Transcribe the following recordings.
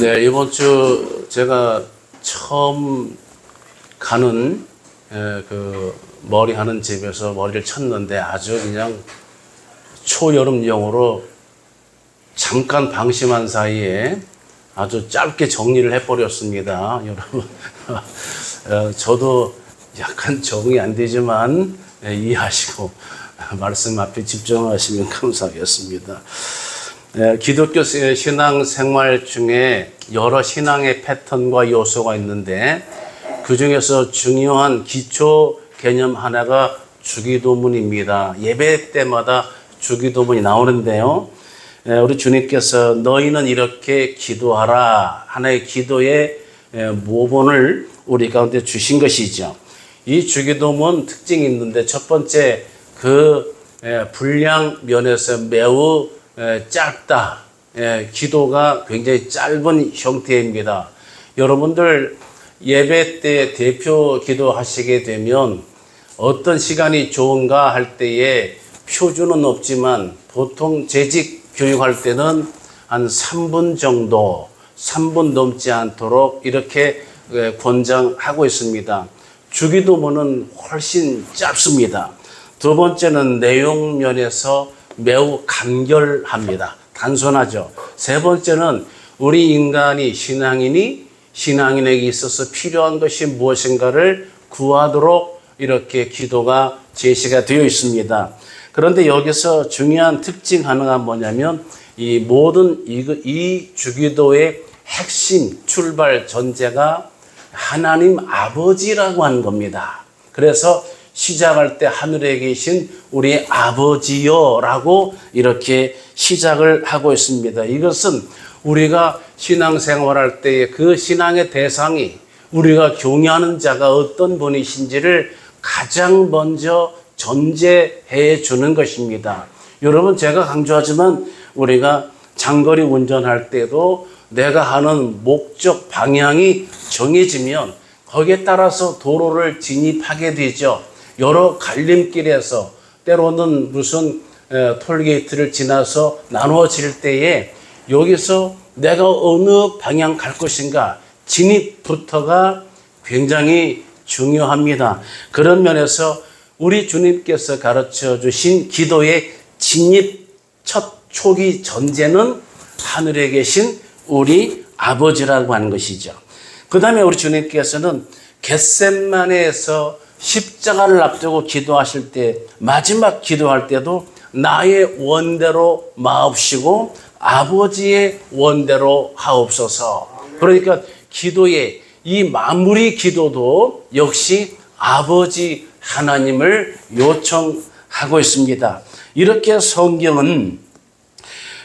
네, 이번 주 제가 처음 가는 그 머리 하는 집에서 머리를 쳤는데 아주 그냥 초여름용으로 잠깐 방심한 사이에 아주 짧게 정리를 해버렸습니다. 여러분, 저도 약간 적응이 안 되지만 이해하시고 말씀 앞에 집중하시면 감사하겠습니다. 기독교 신앙 생활 중에 여러 신앙의 패턴과 요소가 있는데 그 중에서 중요한 기초 개념 하나가 주기도문입니다. 예배 때마다 주기도문이 나오는데요. 우리 주님께서 너희는 이렇게 기도하라 하나의 기도의 모본을 우리 가운데 주신 것이죠. 이 주기도문 특징이 있는데 첫 번째 그 분량 면에서 매우 짧다. 기도가 굉장히 짧은 형태입니다. 여러분들 예배 때 대표 기도하시게 되면 어떤 시간이 좋은가 할 때에 표준은 없지만 보통 재직 교육할 때는 한 3분 정도, 3분 넘지 않도록 이렇게 권장하고 있습니다. 주기도문은 훨씬 짧습니다. 두 번째는 내용 면에서 매우 간결합니다. 단순하죠. 세 번째는 우리 인간이 신앙인에게 있어서 필요한 것이 무엇인가를 구하도록 이렇게 기도가 제시가 되어 있습니다. 그런데 여기서 중요한 특징 하나가 뭐냐면 이 모든 이 주기도의 핵심 출발 전제가 하나님 아버지라고 하는 겁니다. 그래서 시작할 때 하늘에 계신 우리 아버지여라고 이렇게 시작을 하고 있습니다. 이것은 우리가 신앙생활할 때의 그 신앙의 대상이 우리가 경외하는 자가 어떤 분이신지를 가장 먼저 전제해 주는 것입니다. 여러분 제가 강조하지만 우리가 장거리 운전할 때도 내가 하는 목적 방향이 정해지면 거기에 따라서 도로를 진입하게 되죠. 여러 갈림길에서 때로는 무슨 톨게이트를 지나서 나누어질 때에 여기서 내가 어느 방향 갈 것인가 진입부터가 굉장히 중요합니다. 그런 면에서 우리 주님께서 가르쳐 주신 기도의 진입 첫 초기 전제는 하늘에 계신 우리 아버지라고 하는 것이죠. 그 다음에 우리 주님께서는 겟세마네에서 십자가를 앞두고 기도하실 때 마지막 기도할 때도 나의 원대로 마옵시고 아버지의 원대로 하옵소서. 그러니까 기도의 이 마무리 기도도 역시 아버지 하나님을 요청하고 있습니다. 이렇게 성경은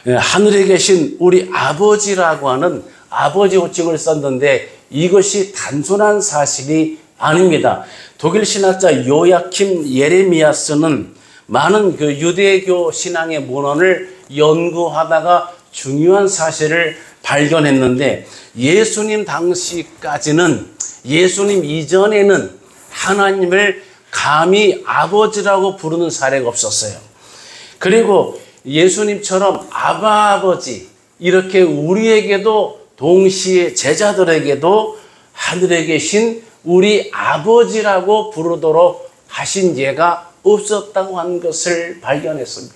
하늘에 계신 우리 아버지라고 하는 아버지 호칭을 썼는데 이것이 단순한 사실이 아닙니다. 독일 신학자 요야킴 예레미야스는 많은 그 유대교 신앙의 문헌을 연구하다가 중요한 사실을 발견했는데 예수님 당시까지는 예수님 이전에는 하나님을 감히 아버지라고 부르는 사례가 없었어요. 그리고 예수님처럼 아바 아버지 이렇게 우리에게도 동시에 제자들에게도 하늘에 계신 우리 아버지라고 부르도록 하신 예가 없었다고 하는 것을 발견했습니다.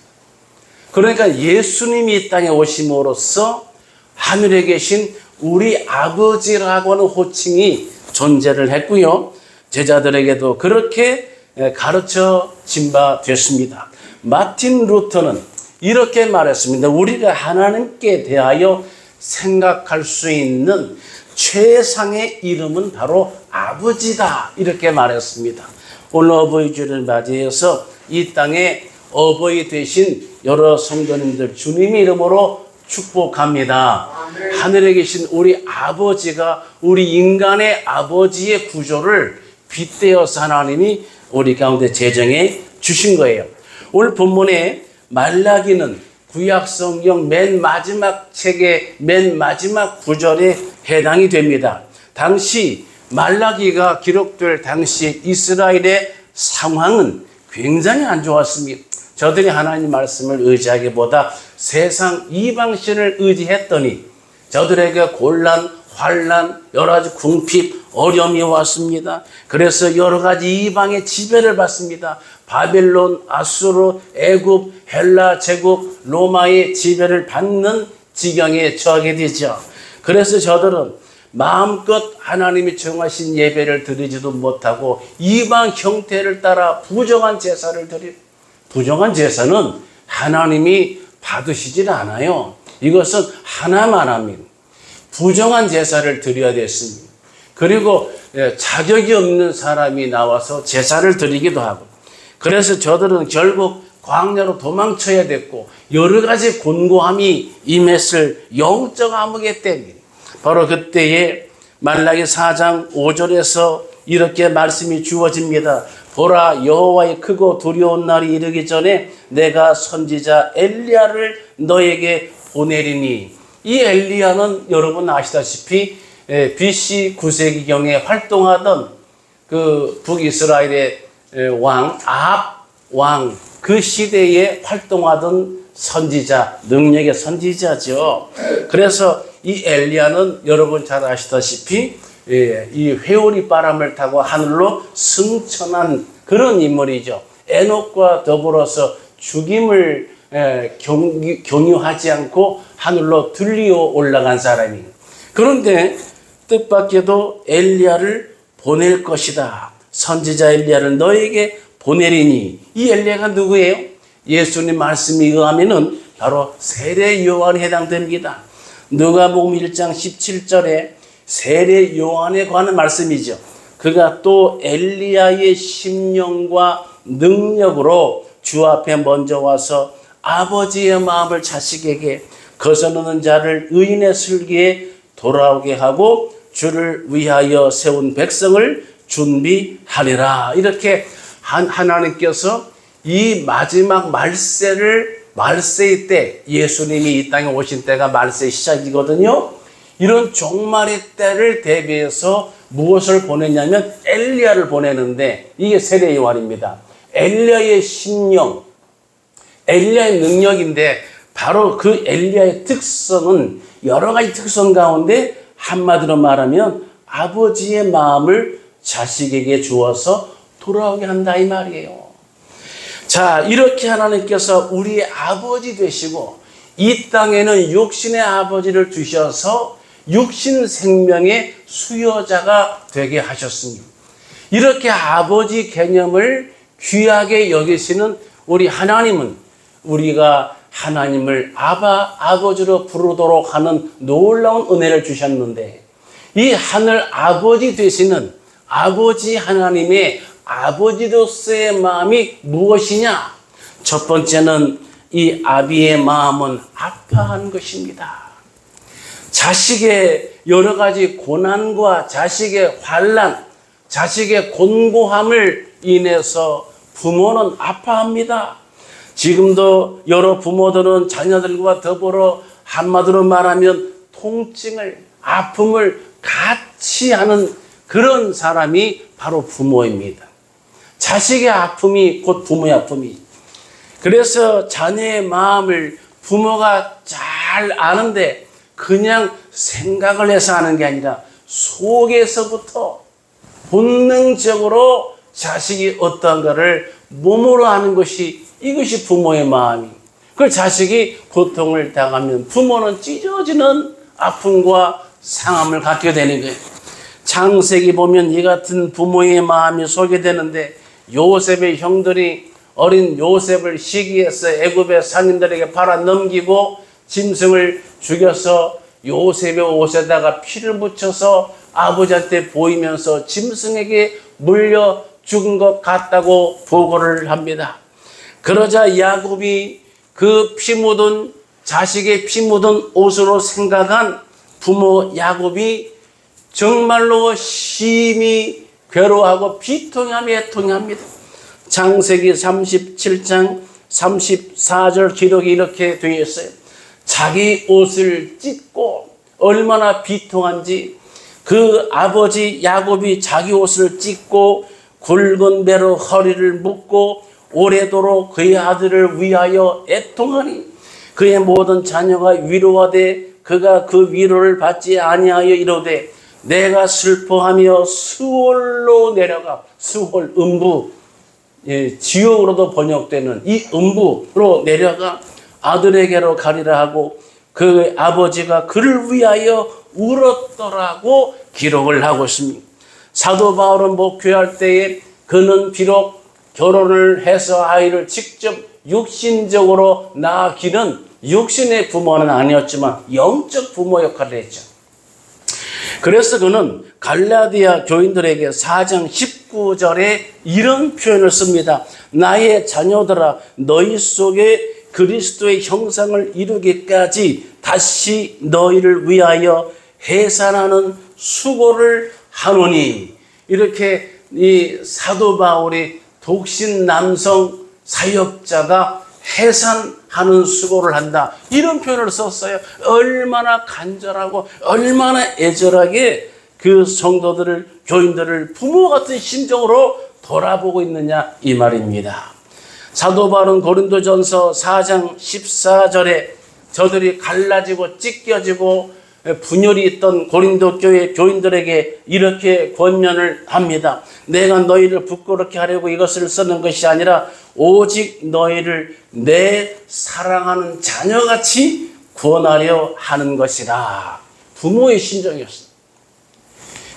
그러니까 예수님이 이 땅에 오심으로써 하늘에 계신 우리 아버지라고 하는 호칭이 존재를 했고요. 제자들에게도 그렇게 가르쳐진 바 됐습니다. 마틴 루터는 이렇게 말했습니다. 우리가 하나님께 대하여 생각할 수 있는 최상의 이름은 바로 아버지다. 이렇게 말했습니다. 오늘 어버이 주를 맞이해서 이 땅에 어버이 되신 여러 성도님들 주님의 이름으로 축복합니다. 아멘. 하늘에 계신 우리 아버지가 우리 인간의 아버지의 구조를 빗대어서 하나님이 우리 가운데 제정해 주신 거예요. 오늘 본문에 말라기는 구약성경 맨 마지막 책의 맨 마지막 구절에 해당이 됩니다. 당시 말라기가 기록될 당시 이스라엘의 상황은 굉장히 안 좋았습니다. 저들이 하나님 말씀을 의지하기보다 세상 이방신을 의지했더니 저들에게 곤란, 환란, 여러 가지 궁핍, 어려움이 왔습니다. 그래서 여러 가지 이방의 지배를 받습니다. 바벨론, 아수르, 애굽, 헬라 제국, 로마의 지배를 받는 지경에 처하게 되죠. 그래서 저들은 마음껏 하나님이 정하신 예배를 드리지도 못하고 이방 형태를 따라 부정한 제사를 드립니다. 부정한 제사는 하나님이 받으시질 않아요. 이것은 하나만 합니다. 부정한 제사를 드려야 됐습니다. 그리고 자격이 없는 사람이 나와서 제사를 드리기도 하고, 그래서 저들은 결국 광야로 도망쳐야 됐고 여러 가지 곤고함이 임했을 영적 암흑의 때입니다. 바로 그때에 말라기 4장 5절에서 이렇게 말씀이 주어집니다. 보라, 여호와의 크고 두려운 날이 이르기 전에 내가 선지자 엘리야를 너에게 보내리니. 이 엘리야는 여러분 아시다시피 BC 9세기경에 활동하던 그 북이스라엘의 왕 아합 왕, 그 시대에 활동하던 선지자, 능력의 선지자죠. 그래서 이 엘리야는 여러분 잘 아시다시피 이 회오리 바람을 타고 하늘로 승천한 그런 인물이죠. 에녹과 더불어서 죽임을 경유하지 않고 하늘로 들리어 올라간 사람이에요. 그런데 뜻밖에도 엘리야를 보낼 것이다. 선지자 엘리야를 너에게 보내리니. 이 엘리야가 누구예요? 예수님 말씀에 의하면은 바로 세례 요한에 해당됩니다. 누가복음 1장 17절에 세례 요한에 관한 말씀이죠. 그가 또 엘리야의 심령과 능력으로 주 앞에 먼저 와서 아버지의 마음을 자식에게 거스르는 자를 의인의 슬기에 돌아오게 하고 주를 위하여 세운 백성을 준비하리라. 이렇게 하나님께서 이 마지막 말세의 때, 예수님이 이 땅에 오신 때가 말세의 시작이거든요. 이런 종말의 때를 대비해서 무엇을 보냈냐면 엘리야를 보내는데, 이게 세례 요한입니다. 엘리야의 심령, 엘리야의 능력인데, 바로 그 엘리야의 특성은 여러 가지 특성 가운데 한마디로 말하면 아버지의 마음을 자식에게 주어서 돌아오게 한다 이 말이에요. 자, 이렇게 하나님께서 우리의 아버지 되시고 이 땅에는 육신의 아버지를 두셔서 육신 생명의 수여자가 되게 하셨습니다. 이렇게 아버지 개념을 귀하게 여기시는 우리 하나님은 우리가 하나님을 아버지로 부르도록 하는 놀라운 은혜를 주셨는데, 이 하늘 아버지 되시는 아버지 하나님의 아버지로서의 마음이 무엇이냐? 첫 번째는 이 아비의 마음은 아파한 것입니다. 자식의 여러 가지 고난과 자식의 환난, 자식의 곤고함을 인해서 부모는 아파합니다. 지금도 여러 부모들은 자녀들과 더불어 한마디로 말하면 통증을, 아픔을 같이 하는 그런 사람이 바로 부모입니다. 자식의 아픔이 곧 부모의 아픔이. 그래서 자녀의 마음을 부모가 잘 아는데 그냥 생각을 해서 하는 게 아니라 속에서부터 본능적으로 자식이 어떠한가를 몸으로 하는 것이, 이것이 부모의 마음이. 그 자식이 고통을 당하면 부모는 찢어지는 아픔과 상함을 갖게 되는 거예요. 창세기 보면 이 같은 부모의 마음이 소개되는데, 요셉의 형들이 어린 요셉을 시기해서 애굽의 상인들에게 팔아 넘기고 짐승을 죽여서 요셉의 옷에다가 피를 묻혀서 아버지한테 보이면서 짐승에게 물려 죽은 것 같다고 보고를 합니다. 그러자 야곱이 그 피 묻은, 자식의 피 묻은 옷으로 생각한 부모 야곱이 정말로 심히 괴로워하고 비통하며 애통합니다. 창세기 37장 34절 기록이 이렇게 되어 있어요. 자기 옷을 찢고 얼마나 비통한지, 그 아버지 야곱이 자기 옷을 찢고 굵은 배로 허리를 묶고 오래도록 그의 아들을 위하여 애통하니 그의 모든 자녀가 위로하되 그가 그 위로를 받지 아니하여 이르되 내가 슬퍼하며 수월로 내려가. 수월, 음부, 지옥으로도 번역되는 이 음부로 내려가 아들에게로 가리라 하고 그 아버지가 그를 위하여 울었더라고 기록을 하고 있습니다. 사도 바울은 목회할 때에 그는 비록 결혼을 해서 아이를 직접 육신적으로 낳기는 육신의 부모는 아니었지만 영적 부모 역할을 했죠. 그래서 그는 갈라디아 교인들에게 4장 19절에 이런 표현을 씁니다. 나의 자녀들아 너희 속에 그리스도의 형상을 이루기까지 다시 너희를 위하여 해산하는 수고를 하노니. 이렇게 이 사도 바울이 독신 남성 사역자가 해산하는 수고를 한다. 이런 표현을 썼어요. 얼마나 간절하고 얼마나 애절하게 그 성도들을, 교인들을 부모 같은 심정으로 돌아보고 있느냐 이 말입니다. 사도 바울은 고린도전서 4장 14절에 저들이 갈라지고 찢겨지고 분열이 있던 고린도 교회 교인들에게 이렇게 권면을 합니다. 내가 너희를 부끄럽게 하려고 이것을 쓰는 것이 아니라 오직 너희를 내 사랑하는 자녀같이 구원하려 하는 것이라. 부모의 심정이었습니다.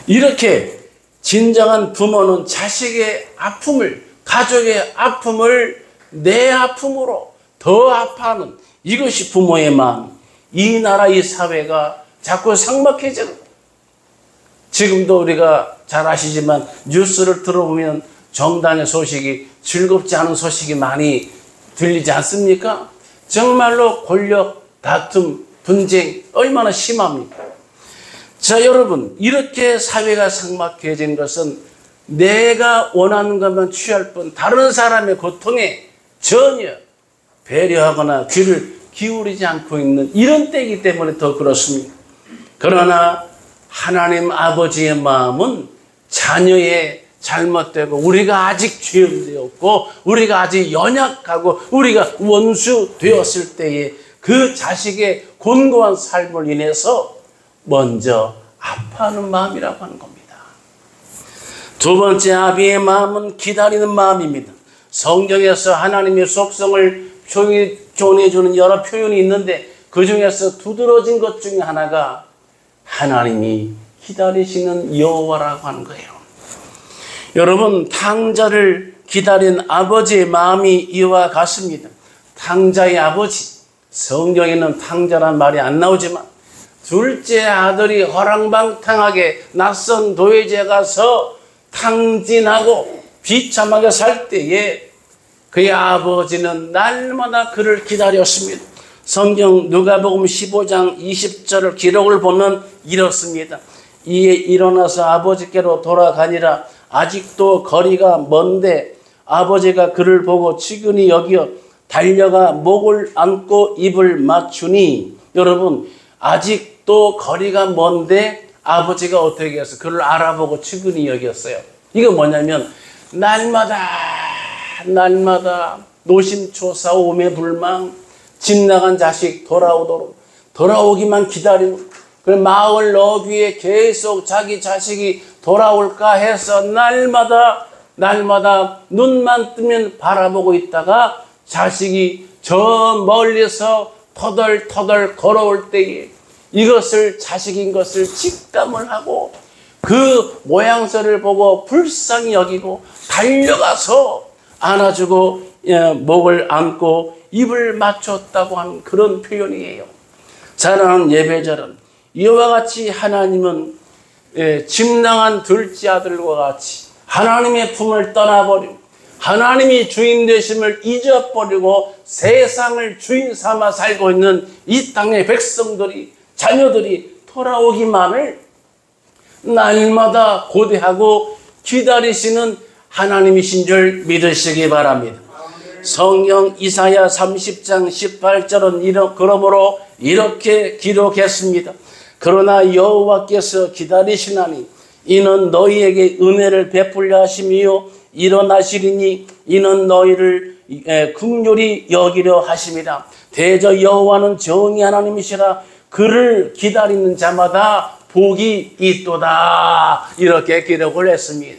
이렇게 진정한 부모는 자식의 아픔을, 가족의 아픔을 내 아픔으로 더 아파하는 이것이 부모의 마음. 이 나라, 이 사회가 자꾸 삭막해져. 지금도 우리가 잘 아시지만 뉴스를 들어보면 정당의 소식이, 즐겁지 않은 소식이 많이 들리지 않습니까? 정말로 권력, 다툼, 분쟁 얼마나 심합니까? 자, 여러분, 이렇게 사회가 삭막해진 것은 내가 원하는 것만 취할 뿐 다른 사람의 고통에 전혀 배려하거나 귀를 기울이지 않고 있는 이런 때이기 때문에 더 그렇습니다. 그러나 하나님 아버지의 마음은 자녀의 잘못되고 우리가 아직 죄인되었고 우리가 아직 연약하고 우리가 원수 되었을 때에 그 자식의 곤고한 삶을 인해서 먼저 아파하는 마음이라고 하는 겁니다. 두 번째, 아비의 마음은 기다리는 마음입니다. 성경에서 하나님의 속성을 표현해주는 여러 표현이 있는데 그 중에서 두드러진 것 중에 하나가 하나님이 기다리시는 여호와라고 하는 거예요. 여러분, 탕자를 기다린 아버지의 마음이 이와 같습니다. 탕자의 아버지, 성경에는 탕자란 말이 안 나오지만 둘째 아들이 허랑방탕하게 낯선 도회지에 가서 탕진하고 비참하게 살 때에 그의 아버지는 날마다 그를 기다렸습니다. 성경 누가복음 15장 20절을 기록을 보면 이렇습니다. 이에 일어나서 아버지께로 돌아가니라. 아직도 거리가 먼데 아버지가 그를 보고 측은히 여겨 달려가 목을 안고 입을 맞추니. 여러분, 아직도 거리가 먼데 아버지가 어떻게 해서 그를 알아보고 측은히 여겼어요. 이거 뭐냐면 날마다 노심초사 오매불망 집 나간 자식 돌아오기만 기다리고 그 마을 너귀에 계속 자기 자식이 돌아올까 해서 날마다 눈만 뜨면 바라보고 있다가 자식이 저 멀리서 터덜터덜 걸어올 때에 이것을 자식인 것을 직감을 하고 그 모양새를 보고 불쌍히 여기고 달려가서 안아주고 목을 안고 입을 맞췄다고 하는 그런 표현이에요. 사랑하는 예배자는 이와 같이 하나님은 짐당한 둘째 아들과 같이 하나님의 품을 떠나버리고 하나님이 주인 되심을 잊어버리고 세상을 주인 삼아 살고 있는 이 땅의 백성들이, 자녀들이 돌아오기만을 날마다 고대하고 기다리시는 하나님이신 줄 믿으시기 바랍니다. 성경 이사야 30장 18절은 그러므로 이렇게 기록했습니다. 그러나 여호와께서 기다리시나니 이는 너희에게 은혜를 베풀려 하심이요 일어나시리니 이는 너희를 긍휼히 여기려 하심이라. 대저 여호와는 정의 하나님이시라. 그를 기다리는 자마다 복이 있도다. 이렇게 기록을 했습니다.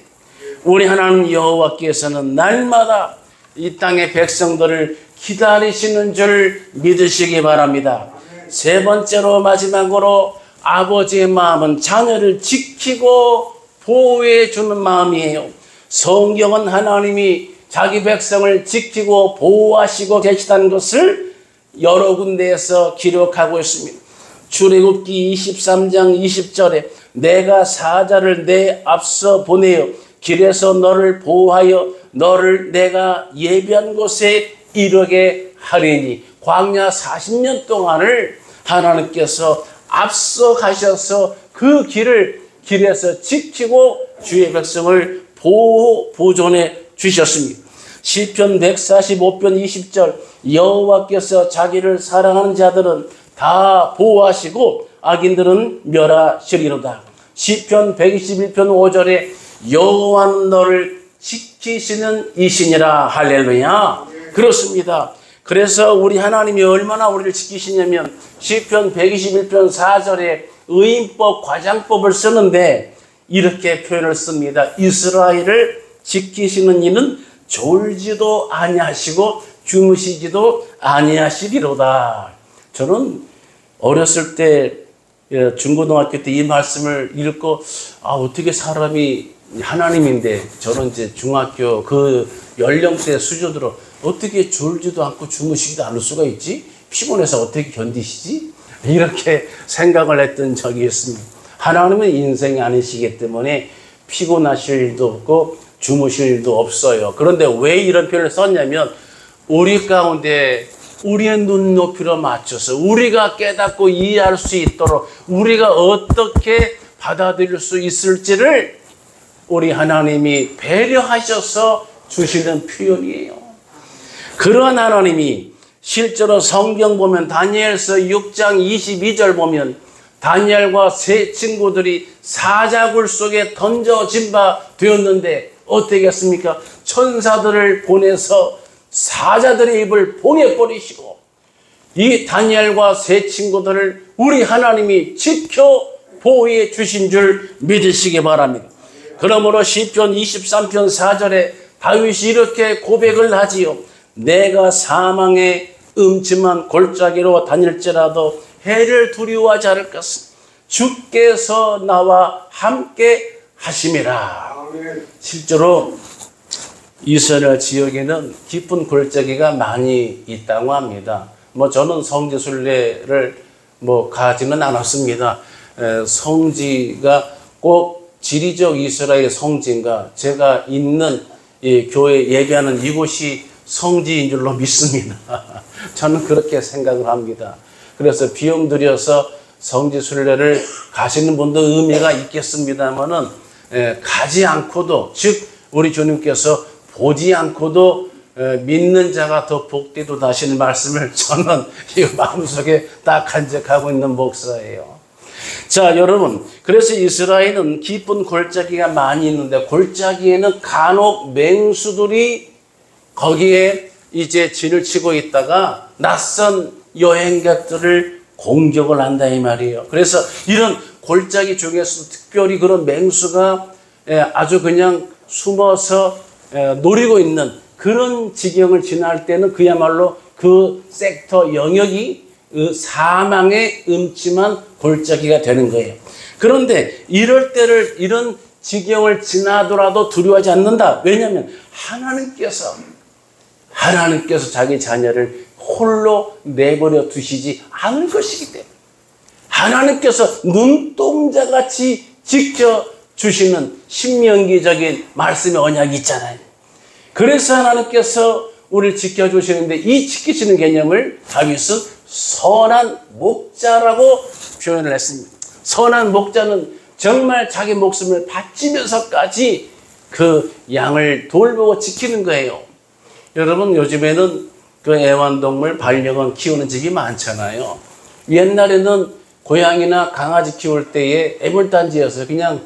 우리 하나님 여호와께서는 날마다 이 땅의 백성들을 기다리시는 줄 믿으시기 바랍니다. 세 번째로 마지막으로 아버지의 마음은 자녀를 지키고 보호해 주는 마음이에요. 성경은 하나님이 자기 백성을 지키고 보호하시고 계시다는 것을 여러 군데에서 기록하고 있습니다. 출애굽기 23장 20절에 내가 사자를 내 앞서 보내어 길에서 너를 보호하여 너를 내가 예비한 곳에 이르게 하리니, 광야 40년 동안을 하나님께서 앞서 가셔서 그 길에서 지키고 주의 백성을 보존해 주셨습니다. 시편 145편 20절 여호와께서 자기를 사랑하는 자들은 다 보호하시고 악인들은 멸하시리로다. 시편 121편 5절에 여호와는 너를 지키시는 이시니라. 할렐루야. 그렇습니다. 그래서 우리 하나님이 얼마나 우리를 지키시냐면 시편 121편 4절에 의인법 과장법을 쓰는데 이렇게 표현을 씁니다. 이스라엘을 지키시는 이는 졸지도 아니하시고 주무시지도 아니하시리로다. 저는 어렸을 때 중고등학교 때 이 말씀을 읽고 어떻게 사람이 하나님인데 저는 이제 중학교 그 연령대 수준으로 어떻게 졸지도 않고 주무시지도 않을 수가 있지? 피곤해서 어떻게 견디시지? 이렇게 생각을 했던 적이 있습니다. 하나님은 인생이 아니시기 때문에 피곤하실 일도 없고 주무실 일도 없어요. 그런데 왜 이런 표현을 썼냐면 우리 가운데 우리의 눈높이로 맞춰서 우리가 깨닫고 이해할 수 있도록 우리가 어떻게 받아들일 수 있을지를 우리 하나님이 배려하셔서 주시는 표현이에요. 그러한 하나님이 실제로 성경 보면 다니엘서 6장 22절 보면 다니엘과 세 친구들이 사자굴 속에 던져진 바 되었는데 어떻게 했습니까? 천사들을 보내서 사자들의 입을 봉해버리시고 이 다니엘과 세 친구들을 우리 하나님이 지켜 보호해 주신 줄 믿으시기 바랍니다. 그러므로 시편 23편 4절에 다윗이 이렇게 고백을 하지요. 내가 사망의 음침한 골짜기로 다닐지라도 해를 두려워하지 않을 것은 주께서 나와 함께 하심이라. 실제로 이스라엘 지역에는 깊은 골짜기가 많이 있다고 합니다. 저는 성지순례를 가지는 않았습니다. 성지가 꼭 지리적 이스라엘 성지인가, 제가 있는 이 교회 예배하는 이곳이 성지인 줄로 믿습니다. 저는 그렇게 생각을 합니다. 그래서 비용 들여서 성지순례를 가시는 분도 의미가 있겠습니다만은 가지 않고도, 즉 우리 주님께서 보지 않고도 믿는 자가 더 복되도다 하시는 말씀을 저는 이 마음속에 딱 간직하고 있는 목사예요. 자, 여러분, 그래서 이스라엘은 깊은 골짜기가 많이 있는데 골짜기에는 간혹 맹수들이 거기에 이제 진을 치고 있다가 낯선 여행객들을 공격을 한다 이 말이에요. 그래서 이런 골짜기 중에서 특별히 그런 맹수가 아주 그냥 숨어서 노리고 있는 그런 지경을 지날 때는 그야말로 그 섹터 영역이 사망의 음침한 골짜기가 되는 거예요. 그런데 이럴 때를, 이런 지경을 지나더라도 두려워하지 않는다. 왜냐하면 하나님께서 자기 자녀를 홀로 내버려 두시지 않을 것이기 때문에 하나님께서 눈동자같이 지켜주시는 신명기적인 말씀의 언약이 있잖아요. 그래서 하나님께서 우리를 지켜주시는데 이 지키시는 개념을 다윗은 선한 목자라고 표현을 했습니다. 선한 목자는 정말 자기 목숨을 바치면서까지 그 양을 돌보고 지키는 거예요. 여러분, 요즘에는 그 애완동물, 반려견 키우는 집이 많잖아요. 옛날에는 고양이나 강아지 키울 때에 애물단지여서 그냥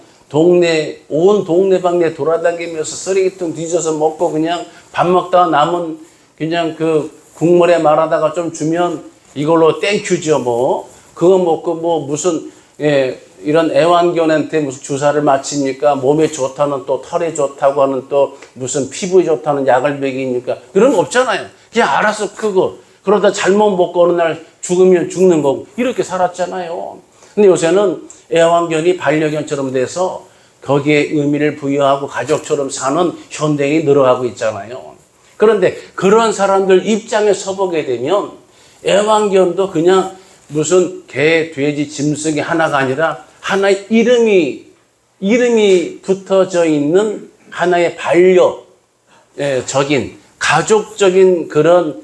온 동네방네 돌아다니면서 쓰레기통 뒤져서 먹고 그냥 밥 먹다가 남은 그냥 그 국물에 말아다가 좀 주면 이걸로 땡큐죠 뭐. 그거 먹고 뭐 무슨 이런 애완견한테 무슨 주사를 맞춥니까? 몸에 좋다는 또 털에 좋다고 하는 또 무슨 피부에 좋다는 약을 먹이니까 그런 거 없잖아요. 그냥 알아서 크고 그러다 잘못 먹고 어느 날 죽으면 죽는 거고 이렇게 살았잖아요. 근데 요새는 애완견이 반려견처럼 돼서 거기에 의미를 부여하고 가족처럼 사는 현대인이 늘어가고 있잖아요. 그런데 그런 사람들 입장에 서보게 되면 애완견도 그냥 무슨 개, 돼지, 짐승이 하나가 아니라 하나의 이름이 붙어져 있는 하나의 반려적인 가족적인 그런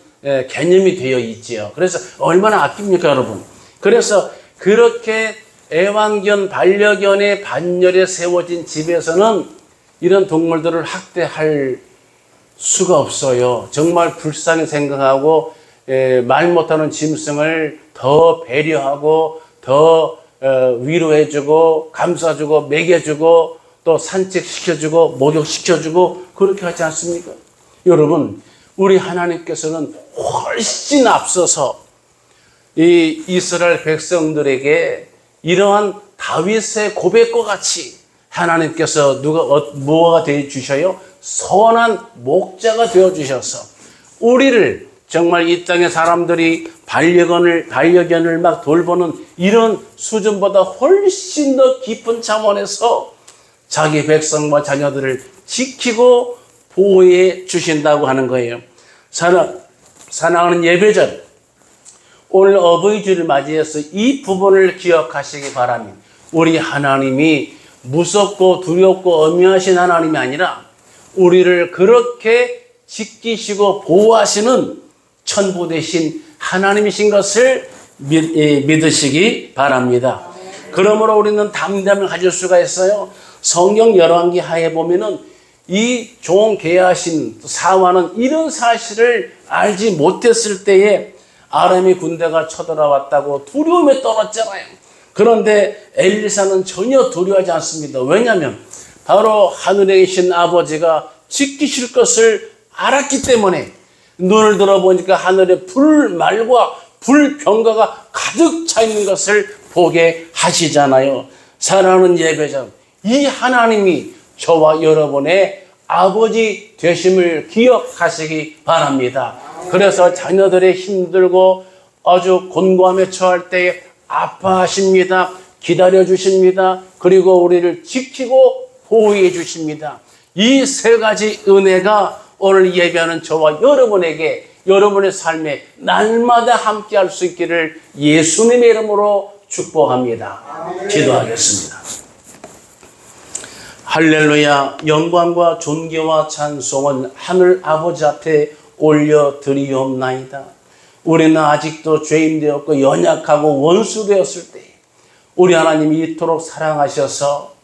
개념이 되어 있지요. 그래서 얼마나 아낍니까, 여러분? 그래서 그렇게 애완견, 반려견의 반열에 세워진 집에서는 이런 동물들을 학대할 수가 없어요. 정말 불쌍히 생각하고 말 못하는 짐승을 더 배려하고 더 위로해주고 감싸주고 먹여주고 또 산책시켜주고 목욕시켜주고 그렇게 하지 않습니까? 여러분, 우리 하나님께서는 훨씬 앞서서 이 이스라엘 백성들에게 이러한 다윗의 고백과 같이 하나님께서 뭐가 되어 주셔요? 선한 목자가 되어 주셔서 우리를 정말 이 땅의 사람들이 반려견을 막 돌보는 이런 수준보다 훨씬 더 깊은 차원에서 자기 백성과 자녀들을 지키고 보호해 주신다고 하는 거예요. 사랑하는 예배자, 오늘 어버이주를 맞이해서 이 부분을 기억하시기 바랍니다. 우리 하나님이 무섭고 두렵고 엄연하신 하나님이 아니라 우리를 그렇게 지키시고 보호하시는 천부 되신 하나님이신 것을 믿으시기 바랍니다. 그러므로 우리는 담대함을 가질 수가 있어요. 성경 열왕기 하에 보면은 이 종 계하신 사화는 이런 사실을 알지 못했을 때에 아람의 군대가 쳐들어왔다고 두려움에 떨었잖아요. 그런데 엘리사는 전혀 두려워하지 않습니다. 왜냐하면 바로 하늘에 계신 아버지가 지키실 것을 알았기 때문에 눈을 들어보니까 하늘에 불말과 불병가가 가득 차 있는 것을 보게 하시잖아요. 사랑하는 예배자, 이 하나님이 저와 여러분의 아버지 되심을 기억하시기 바랍니다. 그래서 자녀들이 힘들고 아주 곤고함에 처할 때에 아파하십니다. 기다려주십니다. 그리고 우리를 지키고 보호해 주십니다. 이 세 가지 은혜가 오늘 예배하는 저와 여러분에게 여러분의 삶에 날마다 함께 할 수 있기를 예수님의 이름으로 축복합니다. 기도하겠습니다. 할렐루야. 영광과 존귀와 찬송은 하늘 아버지 앞에 올려드리옵나이다. 우리는 아직도 죄인 되었고 연약하고 원수 되었을 때 우리 하나님이 이토록 사랑하셔서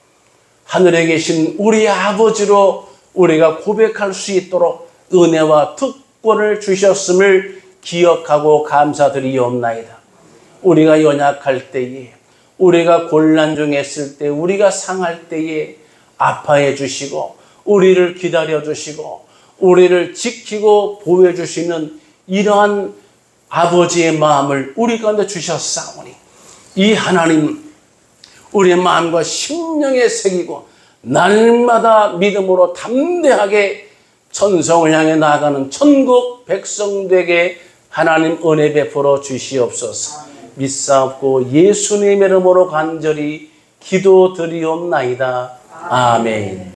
하늘에 계신 우리 아버지로 우리가 고백할 수 있도록 은혜와 특권을 주셨음을 기억하고 감사드리옵나이다. 우리가 연약할 때에, 우리가 곤란 중에 있을 때, 우리가 상할 때에 아파해 주시고 우리를 기다려 주시고 우리를 지키고 보호해 주시는 이러한 아버지의 마음을 우리 가운데 주셨사오니 이 하나님 우리의 마음과 심령에 새기고 날마다 믿음으로 담대하게 천성을 향해 나아가는 천국 백성들에게 하나님 은혜 베풀어 주시옵소서. 믿사옵고 예수님의 이름으로 간절히 기도드리옵나이다. 아멘.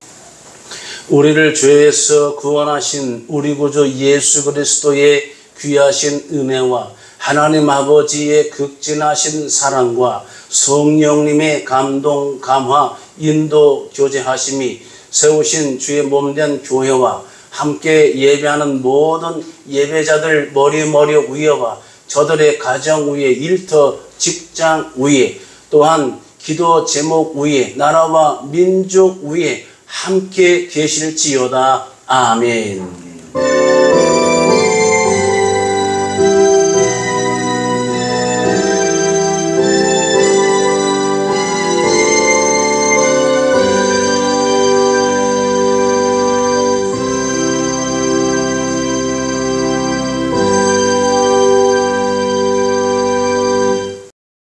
우리를 죄에서 구원하신 우리 구주 예수 그리스도의 귀하신 은혜와 하나님 아버지의 극진하신 사랑과 성령님의 감동, 감화, 인도, 교제하심이 세우신 주의 몸된 교회와 함께 예배하는 모든 예배자들 머리 위에와 저들의 가정 위에, 일터, 직장 위에, 또한 기도 제목 위에, 나라와 민족 위에 함께 계실지어다. 아멘.